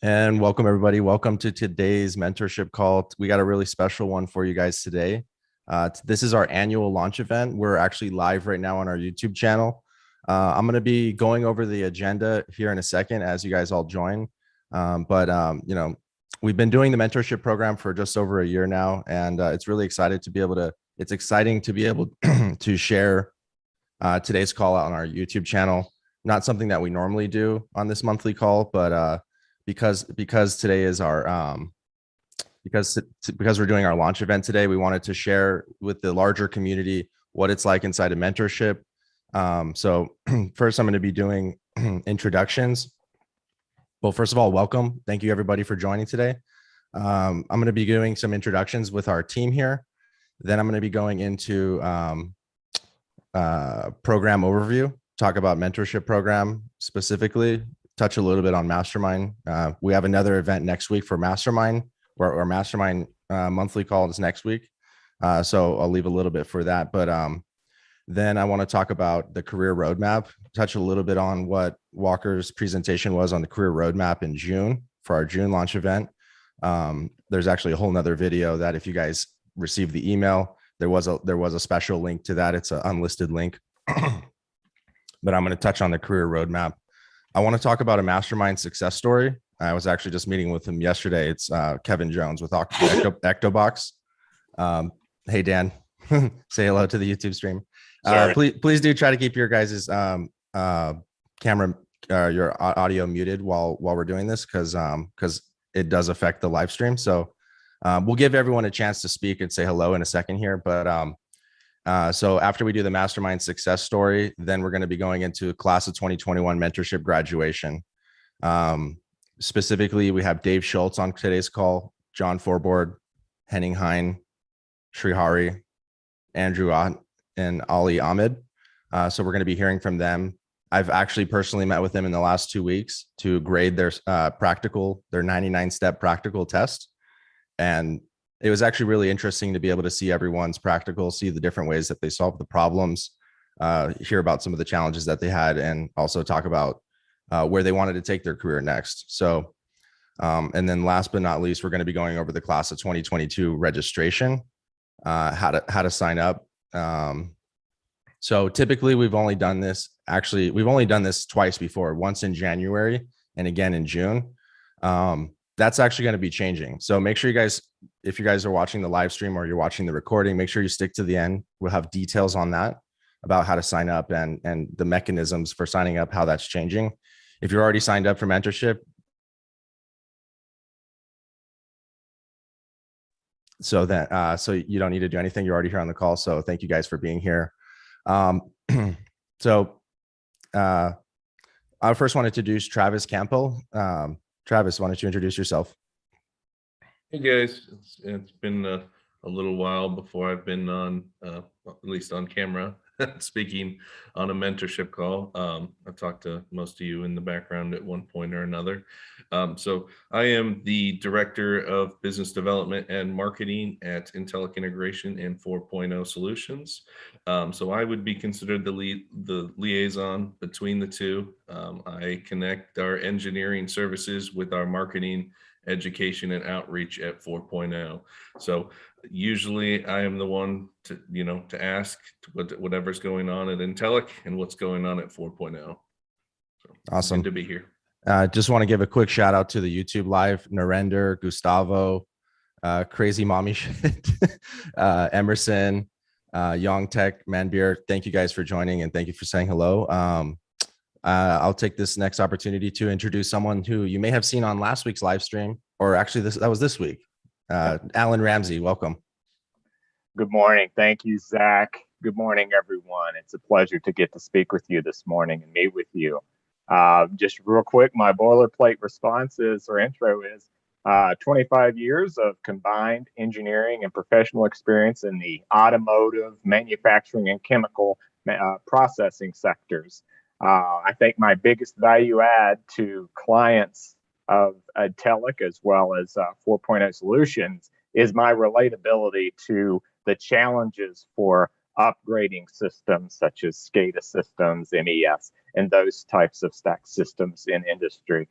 And welcome, everybody. Welcome to today's mentorship call. We got a really special one for you guys today. This is our annual launch event. We're actually live right now on our YouTube channel. I'm going to be going over the agenda here in a second as you guys all join. We've been doing the mentorship program for just over a year now, and it's really excited to be able to. It's exciting to be able to share today's call out on our YouTube channel. Not something that we normally do on this monthly call, but because today is our because we're doing our launch event today, we wanted to share with the larger community what it's like inside of mentorship. So first, I'm going to be doing introductions. Well, first of all, welcome. Thank you everybody for joining today. I'm going to be doing some introductions with our team here. Then I'm going to be going into program overview, talk about mentorship program specifically, touch a little bit on mastermind. We have another event next week for mastermind, or mastermind monthly call is next week. So I'll leave a little bit for that. But then I want to talk about the career roadmap, touch a little bit on what Walker's presentation was on the career roadmap in June for our June launch event. There's actually a whole nother video that if you guys received the email, there was a special link to that. It's an unlisted link. But I'm going to touch on the career roadmap. I want to talk about a mastermind success story. I was actually just meeting with him yesterday. It's Kevin Jones with Ectobox. Hey, Dan, say hello to the YouTube stream. Please do try to keep your guys' camera, your audio muted while we're doing this, because it does affect the live stream. So we'll give everyone a chance to speak and say hello in a second here. But so after we do the mastermind success story, then we're going to be going into class of 2021 mentorship graduation. Specifically, we have Dave Schultz on today's call, John Forboard, Henning Hein, Srihari, Andrew Ott, and Ali Ahmed. So we're going to be hearing from them. I've actually personally met with them in the last 2 weeks to grade their their 99-step practical test. And it was actually really interesting to be able to see everyone's practical, see the different ways that they solve the problems, hear about some of the challenges that they had, and also talk about where they wanted to take their career next. So, and then last but not least, we're going to be going over the class of 2022 registration, how to sign up. So typically we've only done this twice before, once in January and again in June. That's actually going to be changing. So make sure you guys, if you guys are watching the live stream or you're watching the recording, make sure you stick to the end. We'll have details on that about how to sign up and the mechanisms for signing up, how that's changing. If you're already signed up for mentorship, so you don't need to do anything. You're already here on the call. So thank you guys for being here. I first want to introduce Travis Campbell. Travis, why don't you introduce yourself? Hey guys, it's been a little while before I've been on, at least on camera, speaking on a mentorship call. I've talked to most of you in the background at one point or another. So I am the Director of Business Development and Marketing at Intellic Integration and 4.0 Solutions. So I would be considered the liaison between the two. I connect our engineering services with our marketing, education, and outreach at 4.0. So usually I am the one to ask whatever's going on at Intellic and what's going on at 4.0. So awesome. Good to be here. Just want to give a quick shout out to the YouTube live, Narendra, Gustavo, Crazy Mommy Shit, Emerson, Young Tech, Manbeer. Thank you guys for joining and thank you for saying hello. I'll take this next opportunity to introduce someone who you may have seen on last week's live stream, or actually that was this week. Alan Ramsey, welcome. Good morning. Thank you, Zach. Good morning, everyone. It's a pleasure to get to speak with you this morning and meet with you. Just real quick, my boilerplate response or intro is 25 years of combined engineering and professional experience in the automotive, manufacturing, and chemical processing sectors. I think my biggest value add to clients of Intellic as well as 4.0 Solutions is my relatability to the challenges for upgrading systems such as SCADA systems, MES, and those types of stack systems in industry.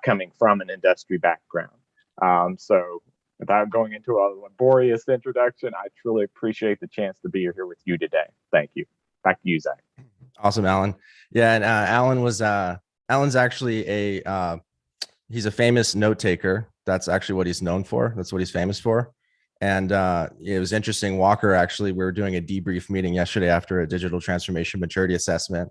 coming from an industry background. So without going into a laborious introduction, I truly appreciate the chance to be here with you today. Thank you. Back to you, Zach. Awesome, Alan. Yeah, and Alan's actually he's a famous note taker. That's actually what he's known for. That's what he's famous for. And it was interesting. Walker, actually, we were doing a debrief meeting yesterday after a digital transformation maturity assessment.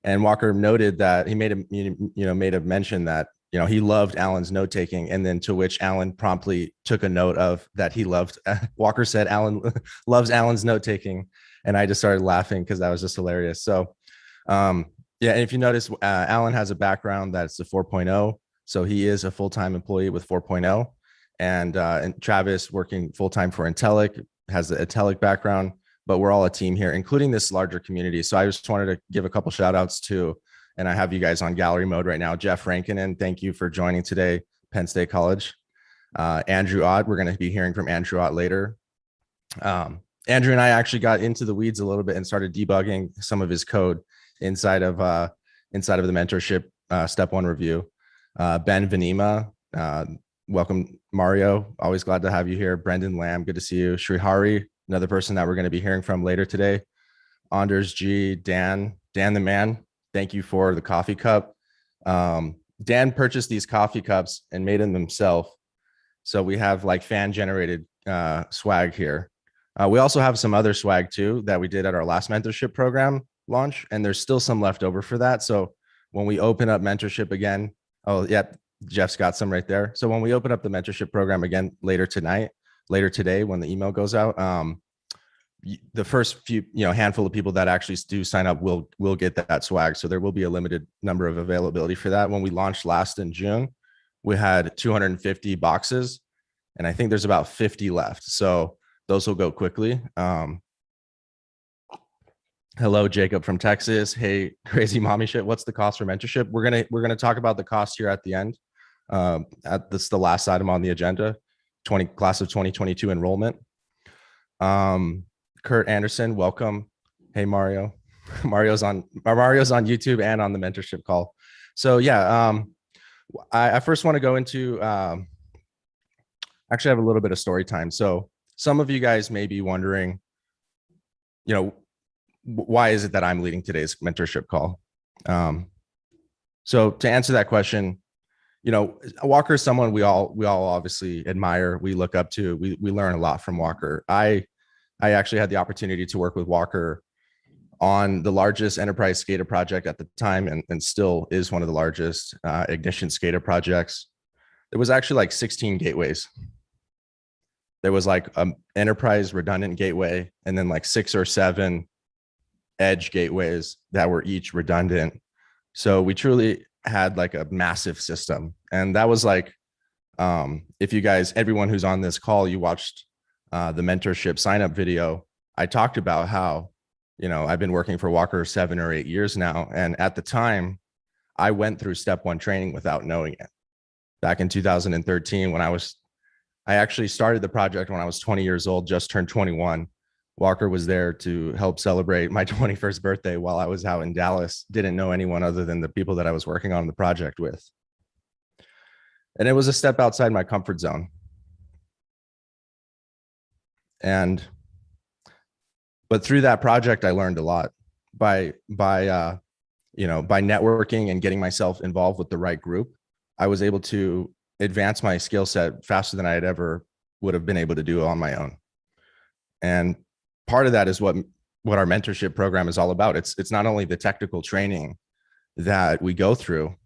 And Walker noted that he made a mention that, he loved Alan's note taking. And then to which Alan promptly took a note of that he loved. Walker said, Alan loves Alan's note taking. And I just started laughing because that was just hilarious. So yeah, and if you notice, Alan has a background that's the 4.0. So he is a full-time employee with 4.0. And Travis, working full-time for Intellic, has the Intellic background, but we're all a team here, including this larger community. So I just wanted to give a couple shout outs to, and I have you guys on gallery mode right now. Jeff Rankinen, thank you for joining today, Penn State College. Andrew Ott, we're going to be hearing from Andrew Ott later. Andrew and I actually got into the weeds a little bit and started debugging some of his code inside of the mentorship step one review. Ben Vanima, welcome. Mario, always glad to have you here. Brendan Lamb, good to see you. Srihari, another person that we're going to be hearing from later today. Anders G, Dan the man, thank you for the coffee cup. Dan purchased these coffee cups and made them himself. So we have like fan generated swag here. We also have some other swag too that we did at our last mentorship program launch, and there's still some left over for that. So when we open up mentorship again, oh yeah, Jeff's got some right there. So when we open up the mentorship program again later today, when the email goes out, the first few, handful of people that actually do sign up will get that swag. So there will be a limited number of availability for that. When we launched last in June, we had 250 boxes, and I think there's about 50 left. So those will go quickly. Hello, Jacob from Texas. Hey, crazy mommy shit. What's the cost for mentorship? We're gonna talk about the cost here at the end. This is the last item on the agenda. Class of 2022 enrollment. Kurt Anderson, welcome. Hey, Mario. Mario's on YouTube and on the mentorship call. So yeah, I first want to go into. Actually, I have a little bit of story time. So some of you guys may be wondering, why is it that I'm leading today's mentorship call? So to answer that question, Walker is someone we all obviously admire, we look up to, we learn a lot from Walker. I actually had the opportunity to work with Walker on the largest enterprise SCADA project at the time, and still is one of the largest ignition SCADA projects. There was actually like 16 gateways. There was like an enterprise redundant gateway, and then like 6 or 7 edge gateways that were each redundant. So we truly had like a massive system. And that was like, if you guys, everyone who's on this call, you watched the mentorship sign up video, I talked about how, I've been working for Walker 7 or 8 years now. And at the time, I went through step one training without knowing it. Back in 2013, I actually started the project when I was 20 years old, just turned 21. Walker was there to help celebrate my 21st birthday while I was out in Dallas. Didn't know anyone other than the people that I was working on the project with. And it was a step outside my comfort zone. But through that project, I learned a lot by networking and getting myself involved with the right group. I was able to advance my skill set faster than I had ever would have been able to do on my own. And part of that is what our mentorship program is all about. It's not only the technical training that we go through,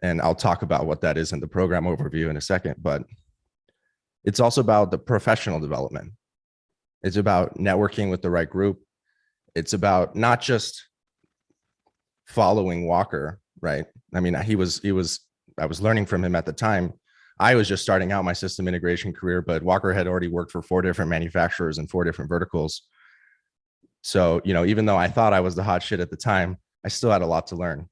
and I'll talk about what that is in the program overview in a second, but it's also about the professional development. It's about networking with the right group. It's about not just following Walker, right? I mean, I was learning from him at the time. I was just starting out my system integration career, but Walker had already worked for 4 different manufacturers and 4 different verticals. So, even though I thought I was the hot shit at the time, I still had a lot to learn.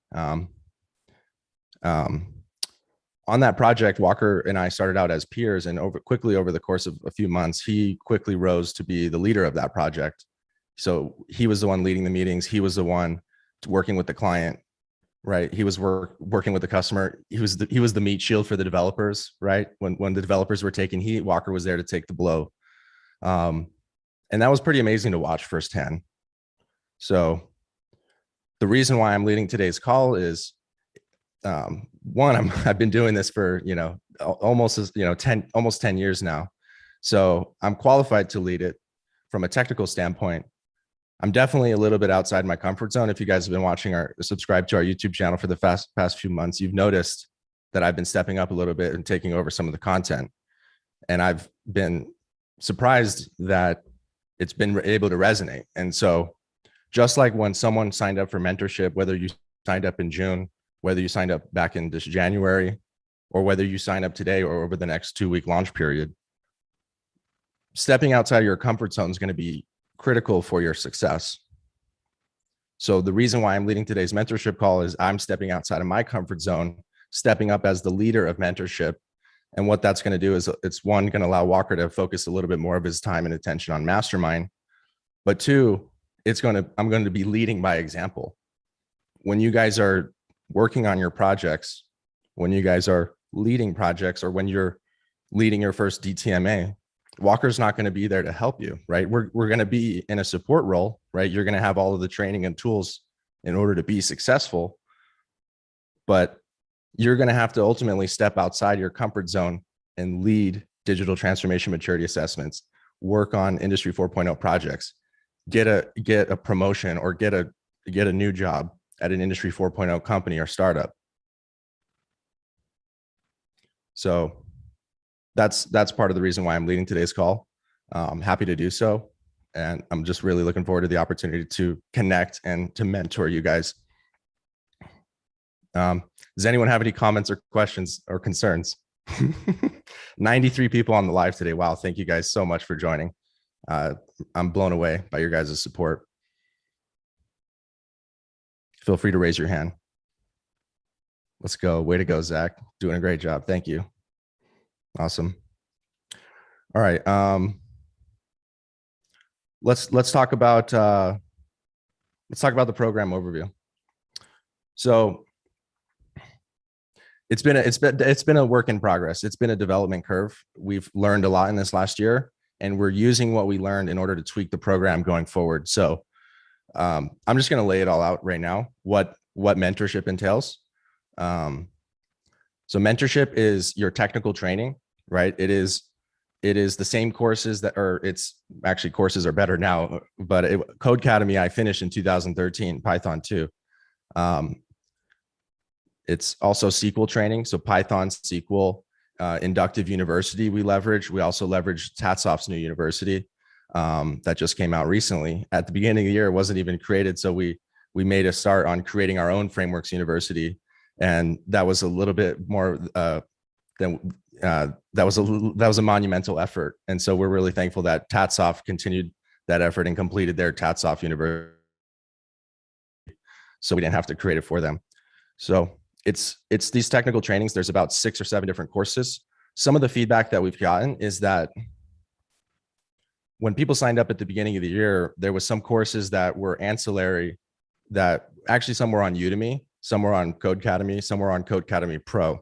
On that project, Walker and I started out as peers, and quickly over the course of a few months, he quickly rose to be the leader of that project. So he was the one leading the meetings. He was the one working with the client. right? He was working with the customer. He was the meat shield for the developers, right? When the developers were taking heat, Walker was there to take the blow. And that was pretty amazing to watch firsthand. So the reason why I'm leading today's call is, one, I've been doing this for, almost 10 years now. So I'm qualified to lead it from a technical standpoint. I'm definitely a little bit outside my comfort zone. If you guys have been watching or subscribed to our YouTube channel for the past few months, you've noticed that I've been stepping up a little bit and taking over some of the content. And I've been surprised that it's been able to resonate. And so just like when someone signed up for mentorship, whether you signed up in June, whether you signed up back in this January, or whether you sign up today or over the next 2-week launch period, stepping outside of your comfort zone is going to be critical for your success. So the reason why I'm leading today's mentorship call is I'm stepping outside of my comfort zone, stepping up as the leader of mentorship. And what that's going to do is it's one, going to allow Walker to focus a little bit more of his time and attention on mastermind. But two, I'm going to be leading by example. When you guys are working on your projects, when you guys are leading projects, or when you're leading your first DTMA, Walker's not going to be there to help you, right? We're going to be in a support role, right? You're going to have all of the training and tools in order to be successful, but you're going to have to ultimately step outside your comfort zone and lead digital transformation maturity assessments, work on Industry 4.0 projects, get a promotion, or get a new job at an Industry 4.0 company or startup. So that's part of the reason why I'm leading today's call. I'm happy to do so. And I'm just really looking forward to the opportunity to connect and to mentor you guys. Does anyone have any comments or questions or concerns? 93 people on the live today. Wow. Thank you guys so much for joining. I'm blown away by your guys' support. Feel free to raise your hand. Let's go. Way to go, Zach. Doing a great job. Thank you. Awesome. All right. Let's talk about the program overview. So it's been a work in progress. It's been a development curve. We've learned a lot in this last year, and we're using what we learned in order to tweak the program going forward. So I'm just going to lay it all out right now, what mentorship entails. So mentorship is your technical training, right? It is the same courses courses are better now, but Codecademy I finished in 2013, Python 2. It's also SQL training. So Python, SQL, Inductive University we leverage. We also leverage Tatsoff's new university that just came out recently. At the beginning of the year, it wasn't even created. So we made a start on creating our own frameworks university. And that was a little bit more that was a monumental effort. And so we're really thankful that Tatsoff continued that effort and completed their Tatsoff University. So we didn't have to create it for them. So it's these technical trainings. There's about 6 or 7 different courses. Some of the feedback that we've gotten is that when people signed up at the beginning of the year, there was some courses that were ancillary, that actually some were on Udemy, some were on Codecademy, some were on Codecademy Pro.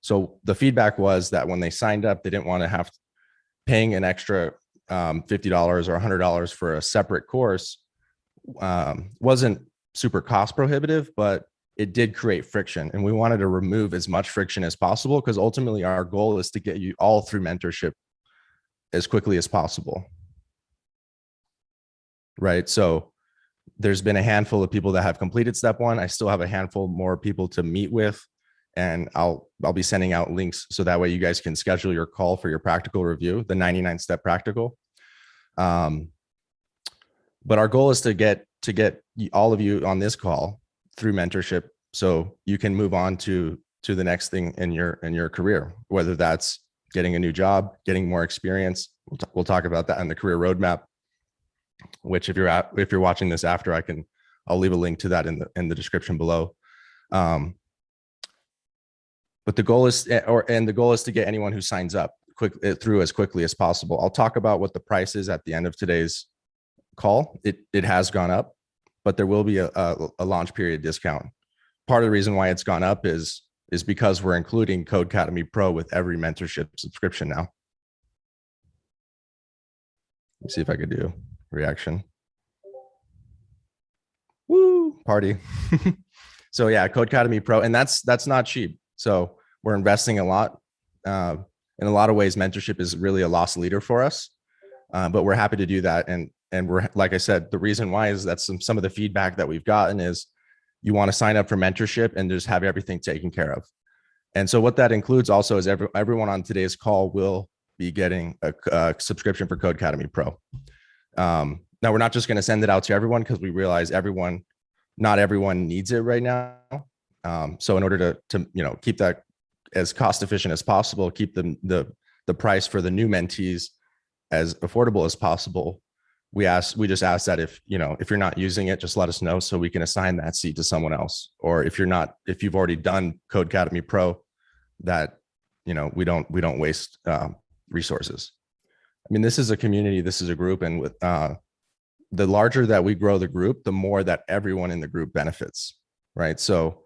So the feedback was that when they signed up, they didn't want to have paying an extra $50 or $100 for a separate course. Wasn't super cost prohibitive, but it did create friction. And we wanted to remove as much friction as possible, because ultimately our goal is to get you all through mentorship as quickly as possible. Right. So there's been a handful of people that have completed step 1. I still have a handful more people to meet with, and I'll be sending out links so that way you guys can schedule your call for your practical review, the 99-step practical. But our goal is to get all of you on this call through mentorship, so you can move on to the next thing in your career, whether that's getting a new job, getting more experience. We'll talk about that in the career roadmap, which if you're watching this after, I'll leave a link to that in the description below. But the goal is to get anyone who signs up through as quickly as possible. I'll talk about what the price is at the end of today's call. It has gone up, but there will be a launch period discount. part of the reason why it's gone up is because we're including Codecademy Pro with every mentorship subscription now. Let's see if I could do reaction. Woo, party. So yeah, Codecademy Pro, and that's not cheap. So we're investing a lot. In a lot of ways, mentorship is really a loss leader for us, but we're happy to do that. And we're, like I said, the reason why is that some of the feedback that we've gotten is you want to sign up for mentorship and just have everything taken care of. And so what that includes also is everyone on today's call will be getting a subscription for Codecademy Pro. Now we're not just going to send it out to everyone because we realize not everyone needs it right now. So in order to keep that as cost efficient as possible, keep the price for the new mentees as affordable as possible, we just ask that if you're not using it, just let us know so we can assign that seat to someone else. Or if you've already done Codecademy Pro, that we don't waste resources. I mean, this is a community, this is a group, and with the larger that we grow the group, the more that everyone in the group benefits, right? So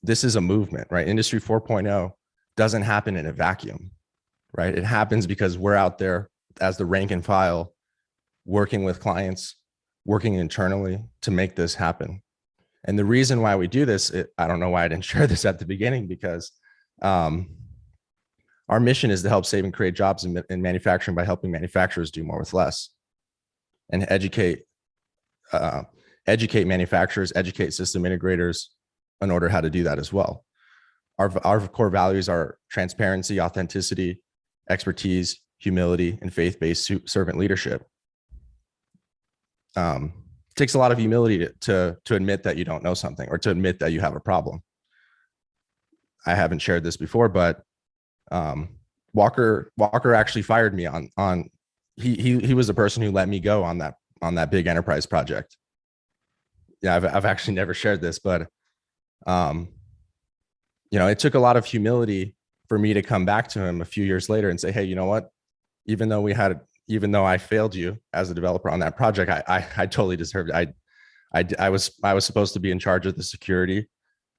this is a movement, right? Industry 4.0 doesn't happen in a vacuum, right? It happens because we're out there as the rank and file, working with clients, working internally to make this happen. And the reason why we do this, I don't know why I didn't share this at the beginning, because our mission is to help save and create jobs in manufacturing by helping manufacturers do more with less, and educate manufacturers, educate system integrators in order how to do that as well. Our core values are transparency, authenticity, expertise, humility, and faith-based servant leadership. It takes a lot of humility to admit that you don't know something, or to admit that you have a problem. I haven't shared this before, but Walker actually fired me on he was the person who let me go on that big enterprise project. Yeah, I've actually never shared this, but it took a lot of humility for me to come back to him a few years later and say, hey, you know what? Even though I failed you as a developer on that project, I totally deserved it. I was supposed to be in charge of the security,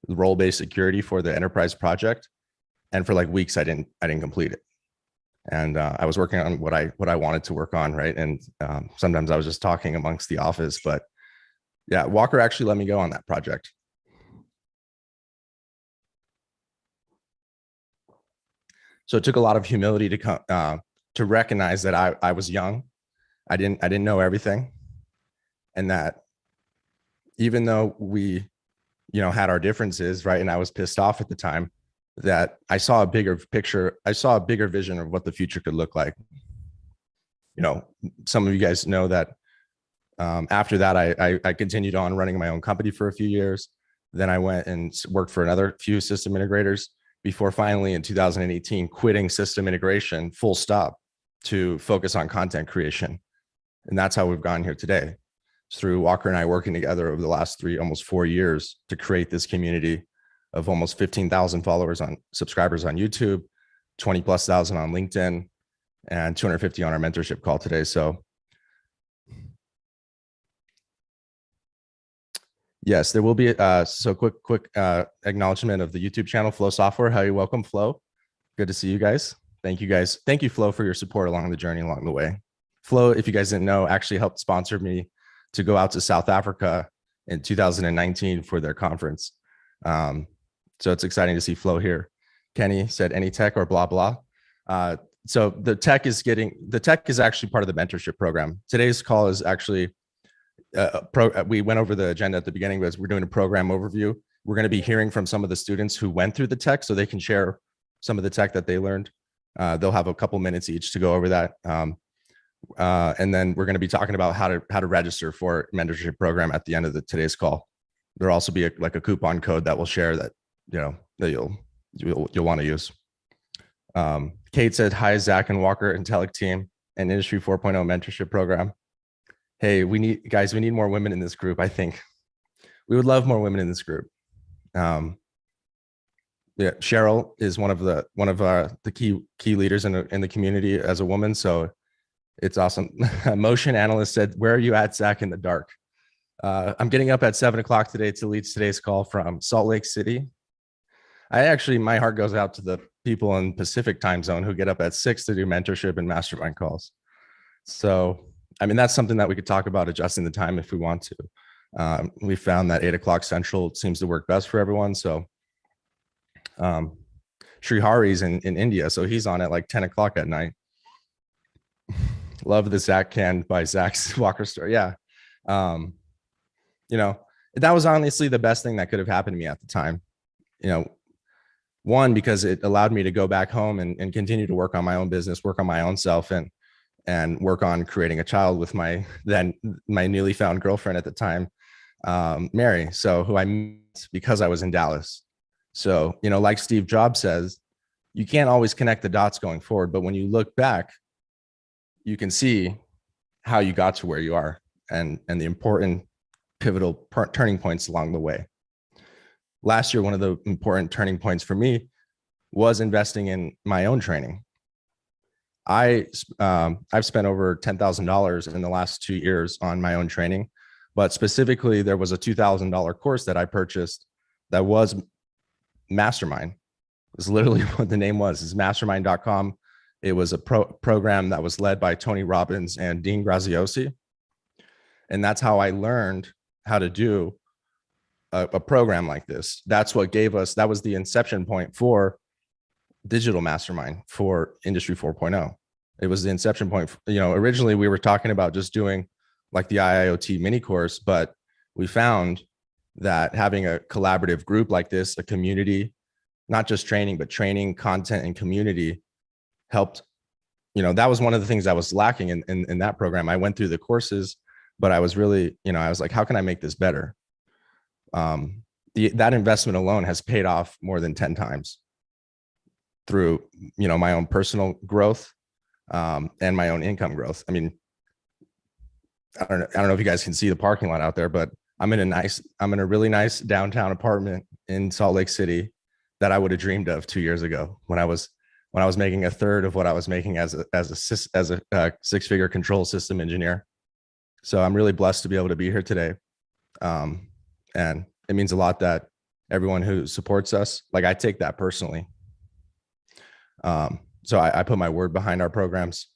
the role-based security for the enterprise project, and for like weeks I didn't complete it. And I was working on what I wanted to work on, right? And sometimes I was just talking amongst the office, but yeah, Walker actually let me go on that project. So it took a lot of humility to recognize that I was young, I didn't know everything, and that even though we had our differences, right, and I was pissed off at the time, that I saw a bigger picture, I saw a bigger vision of what the future could look like. Some of you guys know that after that, I continued on running my own company for a few years. Then I went and worked for another few system integrators before finally in 2018 quitting system integration full stop to focus on content creation. And that's how we've gotten here today. It's through Walker and I working together over the last almost 4 years to create this community of almost 15,000 subscribers on YouTube, 20,000+ on LinkedIn, and 250 on our mentorship call today. So yes, there will be so quick acknowledgement of the YouTube channel, Flow Software. How are you? Welcome, Flow. Good to see you guys. Thank you guys. Thank you, Flow, for your support along the journey, along the way. Flow, if you guys didn't know, actually helped sponsor me to go out to South Africa in 2019 for their conference. So it's exciting to see Flow here. Kenny said any tech or blah, blah. So the tech is actually part of the mentorship program. Today's call is actually, we went over the agenda at the beginning, but we're doing a program overview. We're going to be hearing from some of the students who went through the tech so they can share some of the tech that they learned. They'll have a couple minutes each to go over that. And then we're going to be talking about how to register for mentorship program at the end of today's call. There'll also be a coupon code that we'll share that that you'll want to use. Kate said, hi, Zach and Walker, Intellic team and Industry 4.0 Mentorship Program. Hey, we need more women in this group. I think we would love more women in this group. Yeah, Cheryl is one of the key leaders in the community as a woman. So it's awesome. Motion analyst said, where are you at, Zach, in the dark? I'm getting up at 7 o'clock today to lead today's call from Salt Lake City. My heart goes out to the people in Pacific time zone who get up at 6 to do mentorship and mastermind calls. So, I mean, that's something that we could talk about adjusting the time if we want to. We found that 8 o'clock Central seems to work best for everyone. So, Srihari's in India, so he's on at like 10 o'clock at night. Love the Zach Can by Zach's Walker story. Yeah. You know, that was honestly the best thing that could have happened to me at the time. You know, one, because it allowed me to go back home and continue to work on my own business, work on my own self, and work on creating a child with my newly found girlfriend at the time, Mary. So who I met because I was in Dallas. So, you know, like Steve Jobs says, you can't always connect the dots going forward, but when you look back, you can see how you got to where you are and the important pivotal turning points along the way. Last year, one of the important turning points for me was investing in my own training. I've spent over $10,000 in the last 2 years on my own training, but specifically there was a $2,000 course that I purchased that was Mastermind. It's literally what the name was. It's mastermind.com. It was a program that was led by Tony Robbins and Dean Graziosi. And that's how I learned how to do a program like this. That's what gave us, that was the inception point for digital mastermind for industry 4.0. It was the inception point. You know, originally we were talking about just doing like the IIoT mini course, but we found that having a collaborative group like this, a community, not just training, but training, content, and community helped. You know, that was one of the things that was lacking in that program. I went through the courses, but I was really, you know, I was like, how can I make this better? That investment alone has paid off more than 10 times through, you know, my own personal growth and my own income growth. I mean, I don't know if you guys can see the parking lot out there, but I'm in a really nice downtown apartment in Salt Lake City that I would have dreamed of 2 years ago when I was making a third of what I was making as a six-figure control system engineer. So I'm really blessed to be able to be here today. And it means a lot that everyone who supports us, like I take that personally. So I put my word behind our programs,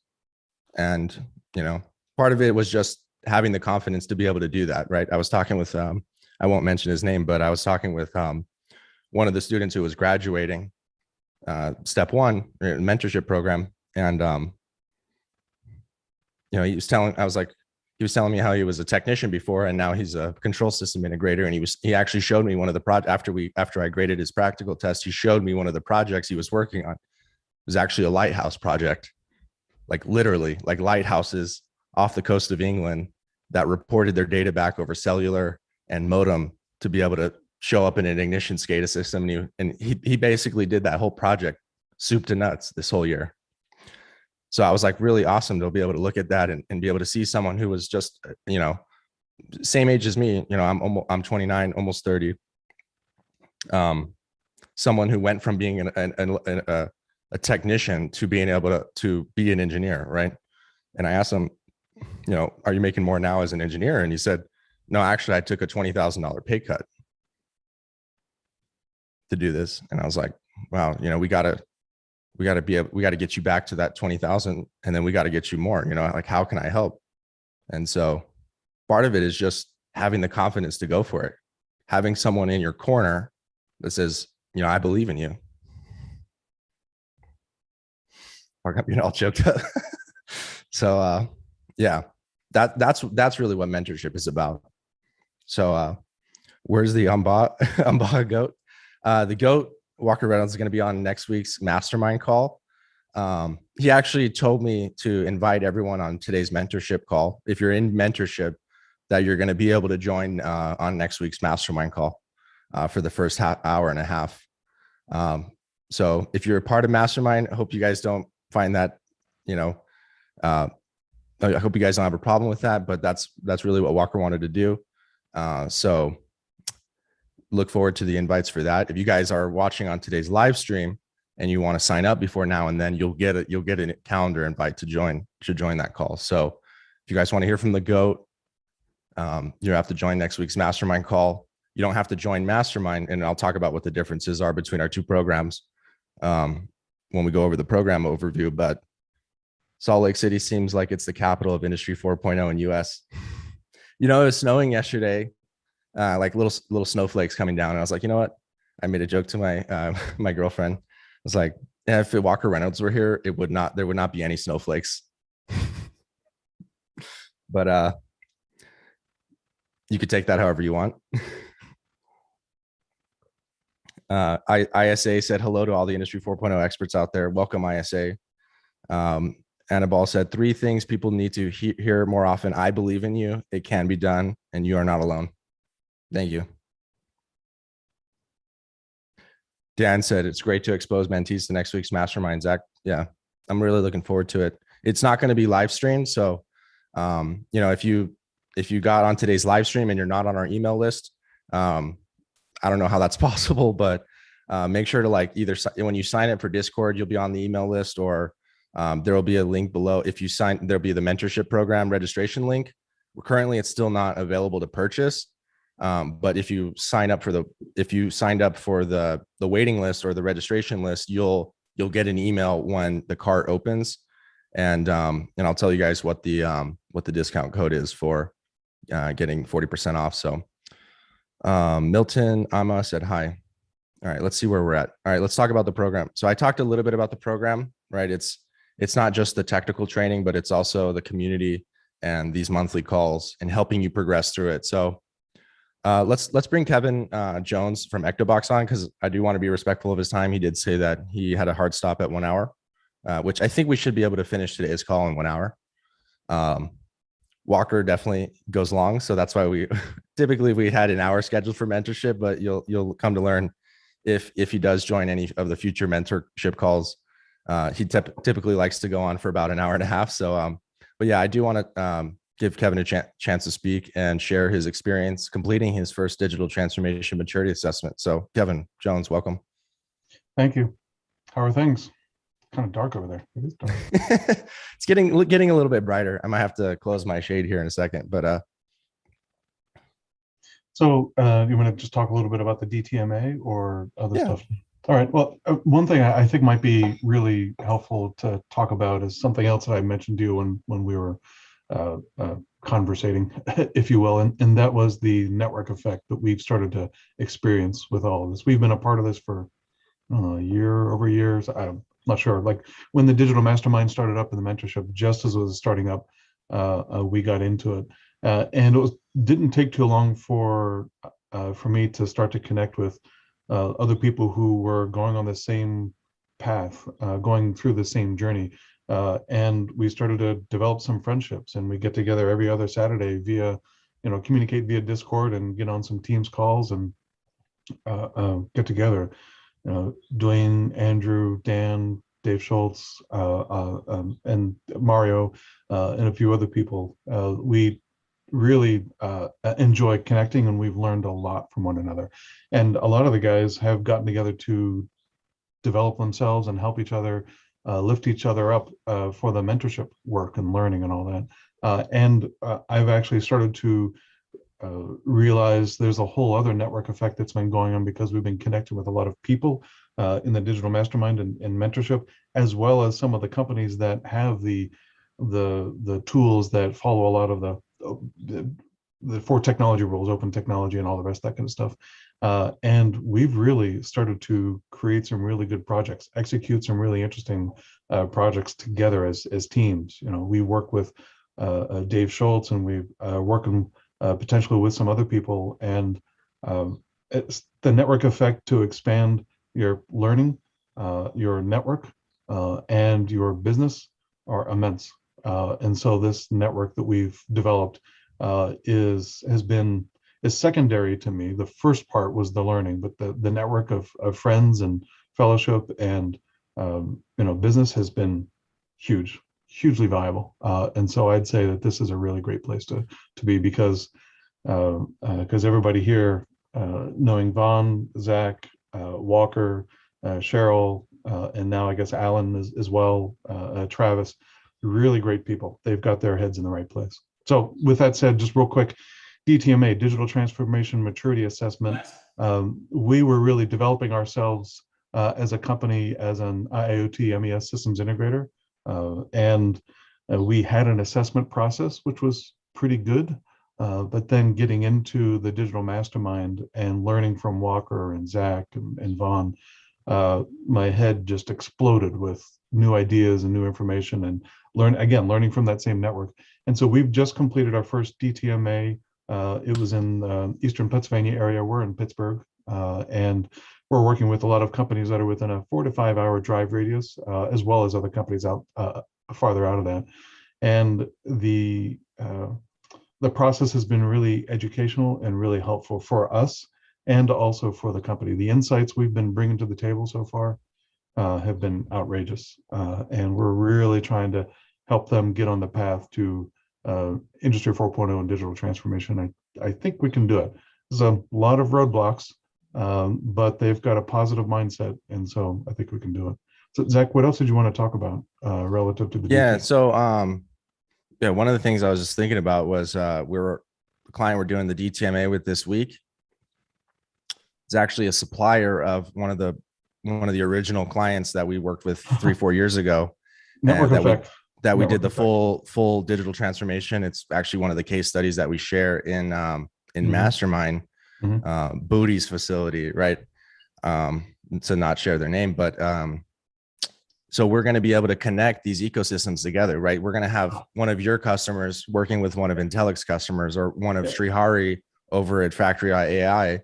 and, you know, part of it was just having the confidence to be able to do that. Right. I was talking with, I won't mention his name, but I was talking with one of the students who was graduating step 1 mentorship program. And, you know, he was telling me how he was a technician before, and now he's a control system integrator. And he actually showed me one of the after I graded his practical test, he showed me one of the projects he was working on. It was actually a lighthouse project, like literally like lighthouses off the coast of England that reported their data back over cellular and modem to be able to show up in an ignition SCADA system. And he basically did that whole project soup to nuts this whole year. So I was like, really awesome to be able to look at that and be able to see someone who was just, you know, same age as me. You know, I'm 29, almost 30. Someone who went from being a technician to being able to be an engineer, right? And I asked him, you know, are you making more now as an engineer? And he said, no, actually, I took a $20,000 pay cut to do this. And I was like, wow, you know, we got to get you back to that 20,000, and then we got to get you more, you know, like, how can I help? And so part of it is just having the confidence to go for it. Having someone in your corner that says, you know, I believe in you. You know, all choked up. So, yeah, that's really what mentorship is about. So, where's the Umba goat? The goat, Walker Reynolds, is going to be on next week's mastermind call. He actually told me to invite everyone on today's mentorship call. If you're in mentorship, that you're going to be able to join on next week's mastermind call for the first hour and a half. So if you're a part of mastermind, I hope you guys don't find that, you know, I hope you guys don't have a problem with that, but that's really what Walker wanted to do. So look forward to the invites for that. If you guys are watching on today's live stream and you want to sign up before now and then, you'll get a calendar invite to join that call. So if you guys want to hear from the GOAT, You have to join next week's mastermind call. You don't have to join mastermind, and I'll talk about what the differences are between our two programs when we go over the program overview. But Salt Lake City seems like it's the capital of Industry 4.0 in US. It was snowing yesterday, like little snowflakes coming down. And I was like, you know what? I made a joke to my my girlfriend. I was like, yeah, if Walker Reynolds were here, there would not be any snowflakes. But you could take that however you want. ISA said hello to all the Industry 4.0 experts out there. Welcome, ISA. Annabelle said 3 things people need to hear more often. I believe in you. It can be done, and you are not alone. Thank you. Dan said it's great to expose mentees to next week's mastermind. Zach, yeah, I'm really looking forward to it. It's not going to be live streamed, so if you got on today's live stream and you're not on our email list, I don't know how that's possible, but make sure to either when you sign up for Discord, you'll be on the email list, or there will be a link below. If you sign, there'll be the mentorship program registration link. Currently, it's still not available to purchase. But if you signed up for the waiting list or the registration list, you'll get an email when the cart opens, and I'll tell you guys what the discount code is for getting 40% off. So Milton Ama said hi. All right, let's see where we're at. All right, let's talk about the program. So I talked a little bit about the program, right? It's not just the technical training, but it's also the community and these monthly calls and helping you progress through it. So let's bring Kevin Jones from Ectobox on, because I do want to be respectful of his time. He did say that he had a hard stop at 1 hour, which I think we should be able to finish today's call in 1 hour. Walker definitely goes long, so that's why we typically had an hour scheduled for mentorship, but you'll come to learn if he does join any of the future mentorship calls. He typically likes to go on for about an hour and a half. So, but yeah, I do want to give Kevin a chance to speak and share his experience completing his first digital transformation maturity assessment. So Kevin Jones, welcome. Thank you. How are things? Kind of dark over there. It is dark. It's getting a little bit brighter. I might have to close my shade here in a second, but so you want to just talk a little bit about the DTMA or other stuff? All right. Well, one thing I think might be really helpful to talk about is something else that I mentioned to you when we were conversating, if you will, and that was the network effect that we've started to experience with all of this. We've been a part of this for over years. I'm not sure. Like when the digital mastermind started up in the mentorship, just as it was starting up, we got into it, and it didn't take too long for me to start to connect with other people who were going on the same path, going through the same journey. And we started to develop some friendships, and we get together every other Saturday via, communicate via Discord and get on some Teams calls and get together. Dwayne, Andrew, Dan, Dave Schultz, and Mario, and a few other people. We really enjoy connecting, and we've learned a lot from one another. And a lot of the guys have gotten together to develop themselves and help each other, lift each other up for the mentorship work and learning and all that. And I've actually started to realize there's a whole other network effect that's been going on, because we've been connecting with a lot of people in the digital mastermind and mentorship, as well as some of the companies that have the tools that follow a lot of the 4 technology rules, open technology and all the rest, that kind of stuff. And we've really started to create some really good projects, execute some really interesting projects together as teams. We work with Dave Schultz, and we've working potentially with some other people, and it's the network effect to expand your learning, your network, and your business are immense. And so this network that we've developed is secondary to me. The first part was the learning, but the network of friends and fellowship and business has been hugely viable. And so I'd say that this is a really great place to be, because everybody here, knowing Vaughn, Zach, Walker, Cheryl, and now I guess Alan as well, Travis, really great people. They've got their heads in the right place. So with that said, just real quick, DTMA, Digital Transformation Maturity Assessment. We were really developing ourselves as a company, as an IIoT MES systems integrator. And we had an assessment process, which was pretty good. But then getting into the digital mastermind and learning from Walker and Zach and Vaughn, my head just exploded with new ideas and new information, and learning from that same network. And so we've just completed our first DTMA. It was in Eastern Pennsylvania area. We're in Pittsburgh, and we're working with a lot of companies that are within a 4 to 5 hour drive radius, as well as other companies out farther out of that. And the process has been really educational and really helpful for us and also for the company. The insights we've been bringing to the table so far have been outrageous. And we're really trying to help them get on the path to Industry 4.0 and digital transformation. I think we can do it. There's a lot of roadblocks, but they've got a positive mindset. And so I think we can do it. So Zach, what else did you want to talk about relative to the details? So one of the things I was just thinking about was the client we're doing the DTMA with this week is actually a supplier of one of the original clients that we worked with 3-4 years ago. Network effect. We did the full digital transformation. It's actually one of the case studies that we share in Mastermind, Booty's facility, right? To not share their name, but so we're going to be able to connect these ecosystems together, right? We're going to have one of your customers working with one of Intellic's customers, or one of Srihari over at Factory AI.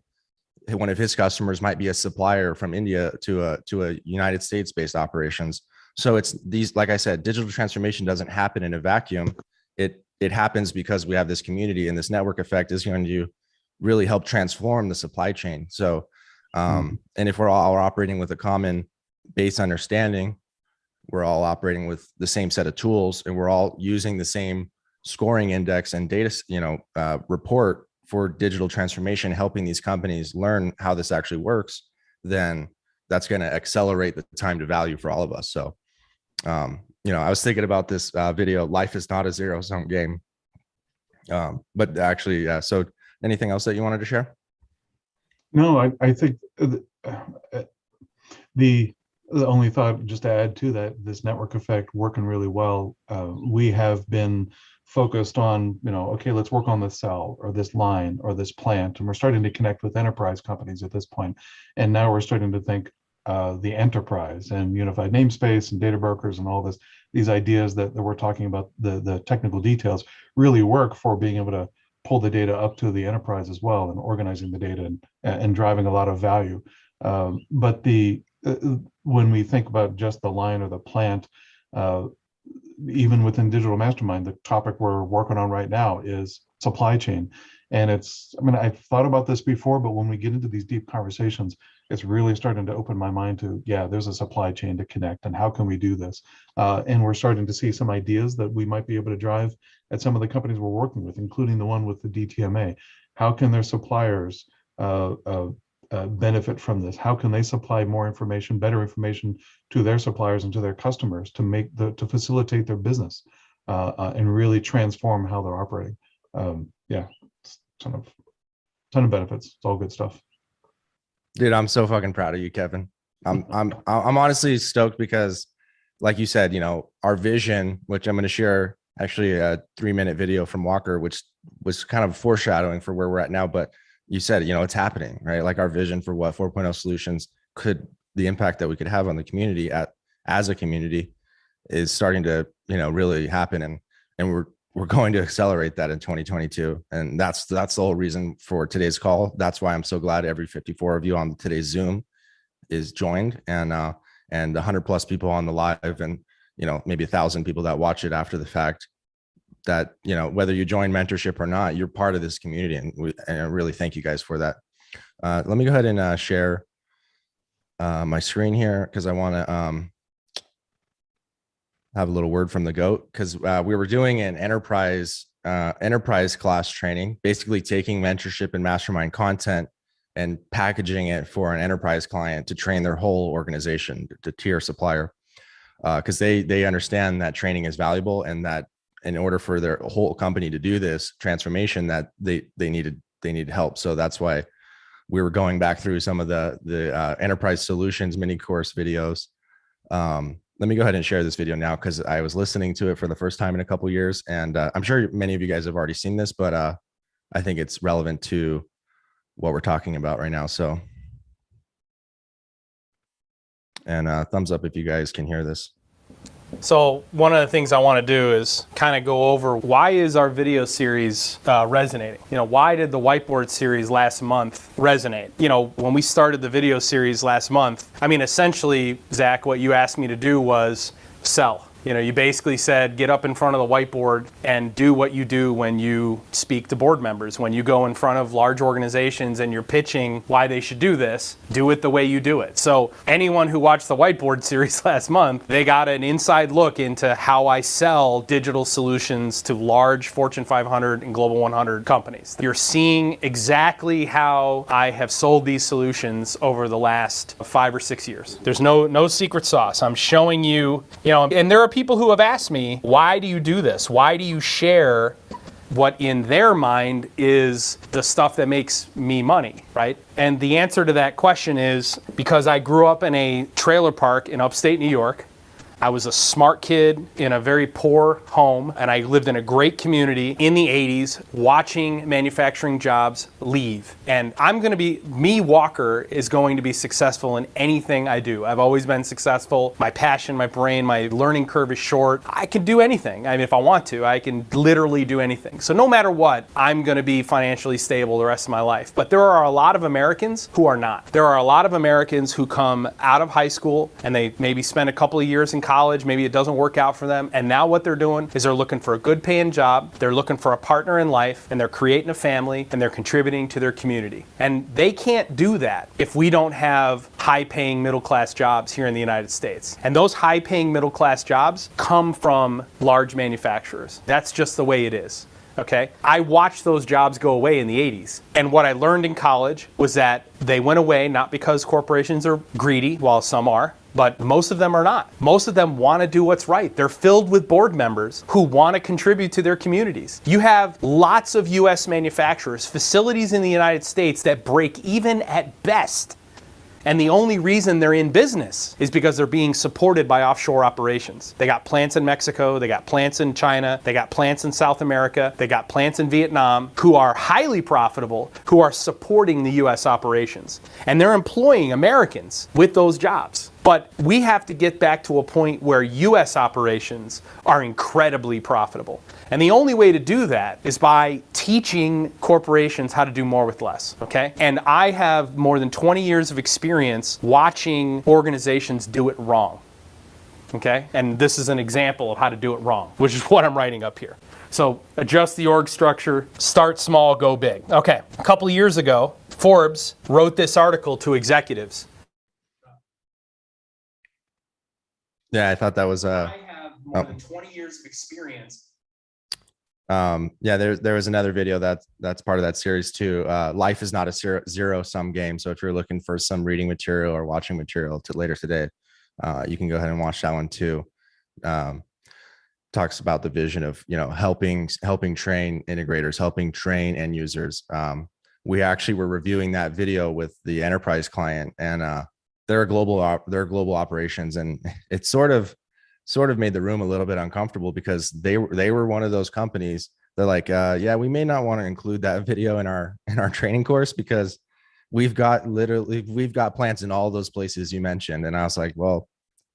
One of his customers might be a supplier from India to a United States based operations. So it's these, like I said, digital transformation doesn't happen in a vacuum. It happens because we have this community, and this network effect is going to really help transform the supply chain. So, and if we're all operating with a common base understanding, we're all operating with the same set of tools, and we're all using the same scoring index and data, report for digital transformation, helping these companies learn how this actually works, then that's going to accelerate the time to value for all of us. So, I was thinking about this video, life is not a zero-sum game. But actually, yeah. So anything else that you wanted to share? No, I think the only thought, just to add to that, this network effect working really well. We have been focused on, okay, let's work on this cell or this line or this plant. And we're starting to connect with enterprise companies at this point. And now we're starting to think the enterprise and unified namespace and data brokers and all these ideas that we're talking about, the technical details really work for being able to pull the data up to the enterprise as well, and organizing the data and driving a lot of value. But when we think about just the line or the plant, even within Digital Mastermind, the topic we're working on right now is supply chain. And I've thought about this before, but when we get into these deep conversations, it's really starting to open my mind to, there's a supply chain to connect, and how can we do this? And we're starting to see some ideas that we might be able to drive at some of the companies we're working with, including the one with the DTMA. How can their suppliers benefit from this? How can they supply more information, better information to their suppliers and to their customers to facilitate their business and really transform how they're operating? Ton of benefits. It's all good stuff. Dude, I'm so fucking proud of you, Kevin. I'm honestly stoked because, like you said, our vision, which I'm going to share actually a 3-minute video from Walker, which was kind of foreshadowing for where we're at now. But you said, it's happening, right? Like our vision for what 4.0 solutions the impact that we could have on the community as a community is starting to, really happen. And we're going to accelerate that in 2022. And that's the whole reason for today's call. That's why I'm so glad every 54 of you on today's Zoom is joined, and 100+ people on the live, and, maybe 1,000 people that watch it after the fact, that, whether you join mentorship or not, you're part of this community. And I really thank you guys for that. Let me go ahead and share my screen here, because I want to have a little word from the GOAT, because we were doing an enterprise class training, basically taking mentorship and mastermind content and packaging it for an enterprise client to train their whole organization, to tier supplier, because they understand that training is valuable, and that in order for their whole company to do this transformation, that they needed help. So that's why we were going back through some of the enterprise solutions mini course videos. Let me go ahead and share this video now, because I was listening to it for the first time in a couple of years, and I'm sure many of you guys have already seen this, but I think it's relevant to what we're talking about right now. So, and thumbs up if you guys can hear this. So one of the things I want to do is kind of go over, why is our video series resonating? Why did the Whiteboard series last month resonate? When we started the video series last month, essentially, Zach, what you asked me to do was sell. You basically said, get up in front of the whiteboard and do what you do when you speak to board members. When you go in front of large organizations and you're pitching why they should do this, do it the way you do it. So anyone who watched the Whiteboard series last month, they got an inside look into how I sell digital solutions to large Fortune 500 and Global 100 companies. You're seeing exactly how I have sold these solutions over the last 5 or 6 years. There's no secret sauce. I'm showing you, and there are people who have asked me, why do you do this? Why do you share what in their mind is the stuff that makes me money, right? And the answer to that question is because I grew up in a trailer park in upstate New York. I was a smart kid in a very poor home, and I lived in a great community in the 80s, watching manufacturing jobs leave. And Walker, is going to be successful in anything I do. I've always been successful. My passion, my brain, my learning curve is short. I can do anything. If I want to, I can literally do anything. So no matter what, I'm going to be financially stable the rest of my life. But there are a lot of Americans who are not. There are a lot of Americans who come out of high school and they maybe spend a couple of years in college, maybe it doesn't work out for them, and now what they're doing is they're looking for a good paying job, they're looking for a partner in life, and they're creating a family, and they're contributing to their community. And they can't do that if we don't have high paying middle class jobs here in the United States. And those high paying middle class jobs come from large manufacturers. That's just the way it is. Okay, I watched those jobs go away in the 80s. And what I learned in college was that they went away not because corporations are greedy, while some are, but most of them are not. Most of them want to do what's right. They're filled with board members who want to contribute to their communities. You have lots of US manufacturers, facilities in the United States that break even at best. And the only reason they're in business is because they're being supported by offshore operations. They got plants in Mexico, they got plants in China, they got plants in South America, they got plants in Vietnam who are highly profitable, who are supporting the US operations. And they're employing Americans with those jobs. But we have to get back to a point where US operations are incredibly profitable. And the only way to do that is by teaching corporations how to do more with less, okay? And I have more than 20 years of experience watching organizations do it wrong, okay? And this is an example of how to do it wrong, which is what I'm writing up here. So adjust the org structure, start small, go big. Okay, a couple of years ago, Forbes wrote this article to executives. Yeah, I thought that was I have more than 20 years of experience. Yeah, there was another video that's part of that series too. Life is not a zero-sum game. So if you're looking for some reading material or watching material later today, you can go ahead and watch that one too. Talks about the vision of helping train integrators, helping train end users. We actually were reviewing that video with the enterprise client, and they're global operations, and it sort of made the room a little bit uncomfortable because they were one of those companies. They're like, yeah, we may not want to include that video in our training course because we've got plants in all those places you mentioned. And I was like, well,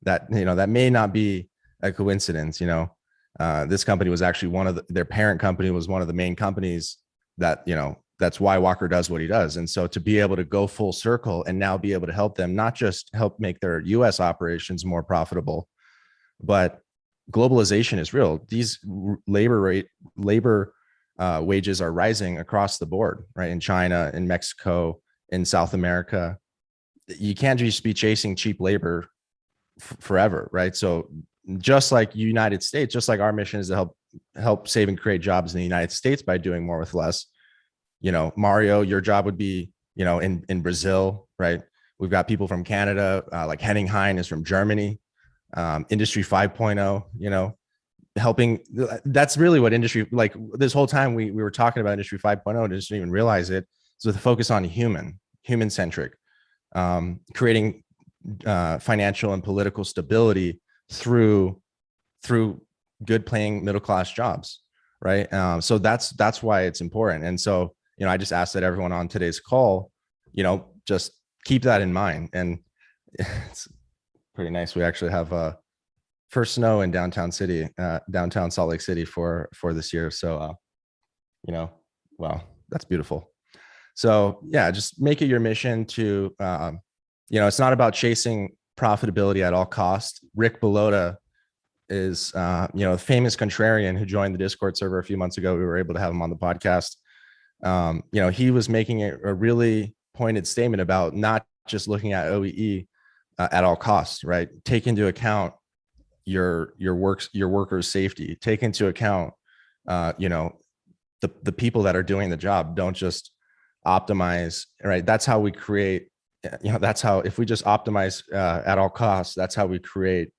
that may not be a coincidence. This company was actually their parent company was one of the main companies that, that's why Walker does what he does. And so to be able to go full circle and now be able to help them, not just help make their US operations more profitable, but globalization is real. These labor wages are rising across the board, right? In China, in Mexico, in South America. You can't just be chasing cheap labor forever, right? So just like United States, just like our mission is to help save and create jobs in the United States by doing more with less. Mario, your job would be, in Brazil, right? We've got people from Canada, like Henning Hein is from Germany. Industry 5.0, helping. That's really what industry, like this whole time we were talking about industry 5.0, just didn't even realize it. So the focus on human centric, creating financial and political stability through good paying middle class jobs, right? So that's why it's important. And so, I just ask that everyone on today's call, just keep that in mind. And it's pretty nice. We actually have first snow in downtown Salt Lake City for this year. So, wow, that's beautiful. So yeah, just make it your mission to, it's not about chasing profitability at all costs. Rick Bellotta is, a famous contrarian who joined the Discord server a few months ago. We were able to have him on the podcast. He was making a really pointed statement about not just looking at OEE at all costs, right? Take into account your workers' safety. Take into account, the people that are doing the job. Don't just optimize, right? That's how we create, that's how, if we just optimize at all costs, that's how we create,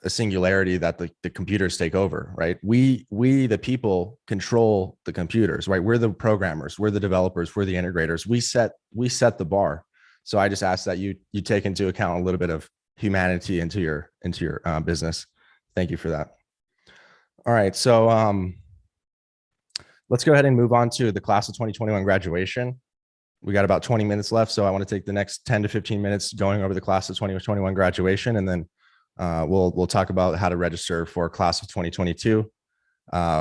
a singularity that the computers take over, right? We the people control the computers, right? We're the programmers, we're the developers, we're the integrators. We set the bar. So I just ask that you take into account a little bit of humanity into your business. Thank you for that. All right, so let's go ahead and move on to the class of 2021 graduation. We got about 20 minutes left, so I want to take the next 10 to 15 minutes going over the class of 2021 graduation, and then we'll talk about how to register for class of 2022.